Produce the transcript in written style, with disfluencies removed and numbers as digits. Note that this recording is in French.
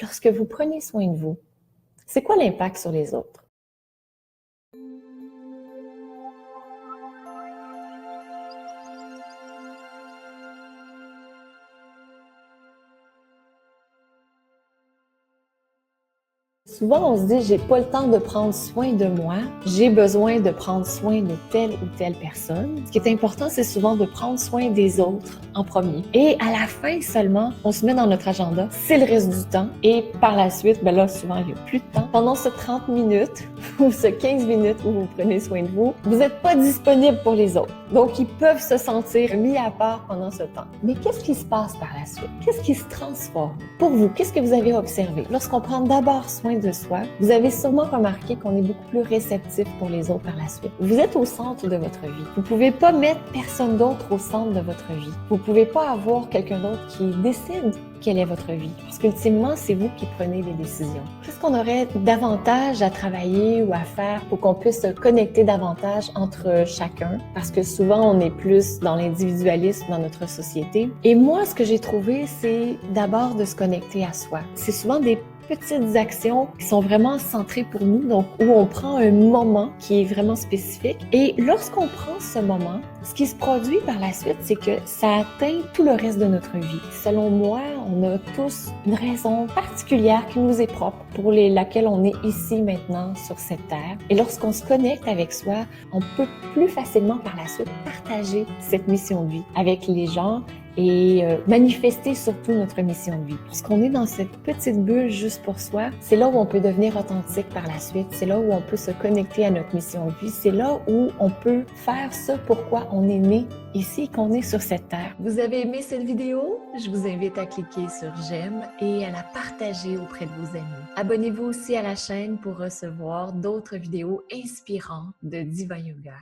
Lorsque vous prenez soin de vous, c'est quoi l'impact sur les autres? Souvent, on se dit, j'ai pas le temps de prendre soin de moi, j'ai besoin de prendre soin de telle ou telle personne. Ce qui est important, c'est souvent de prendre soin des autres en premier. Et à la fin seulement, on se met dans notre agenda, c'est le reste du temps. Et par la suite, ben là, souvent, il n'y a plus de temps. Pendant ce 30 minutes ou ce 15 minutes où vous prenez soin de vous, vous n'êtes pas disponible pour les autres. Donc, ils peuvent se sentir mis à part pendant ce temps. Mais qu'est-ce qui se passe par la suite? Qu'est-ce qui se transforme? Pour vous, qu'est-ce que vous avez observé? Lorsqu'on prend d'abord soin de soi, vous avez sûrement remarqué qu'on est beaucoup plus réceptif pour les autres par la suite. Vous êtes au centre de votre vie. Vous pouvez pas mettre personne d'autre au centre de votre vie. Vous pouvez pas avoir quelqu'un d'autre qui décide quelle est votre vie. Parce qu'ultimement, c'est vous qui prenez les décisions. Qu'est-ce qu'on aurait davantage à travailler ou à faire pour qu'on puisse se connecter davantage entre chacun? Parce que souvent, on est plus dans l'individualisme dans notre société. Et moi, ce que j'ai trouvé, c'est d'abord de se connecter à soi. C'est souvent des petites actions qui sont vraiment centrées pour nous, donc où on prend un moment qui est vraiment spécifique. Et lorsqu'on prend ce moment, ce qui se produit par la suite, c'est que ça atteint tout le reste de notre vie. Selon moi, on a tous une raison particulière qui nous est propre, pour laquelle on est ici maintenant sur cette terre. Et lorsqu'on se connecte avec soi, on peut plus facilement par la suite partager cette mission de vie avec les gens et manifester surtout notre mission de vie. Lorsqu'on est dans cette petite bulle juste pour soi, c'est là où on peut devenir authentique par la suite, c'est là où on peut se connecter à notre mission de vie, c'est là où on peut faire ce pourquoi on est né ici, qu'on est sur cette terre. Vous avez aimé cette vidéo? Je vous invite à cliquer sur j'aime et à la partager auprès de vos amis. Abonnez-vous aussi à la chaîne pour recevoir d'autres vidéos inspirantes de Diva Yoga.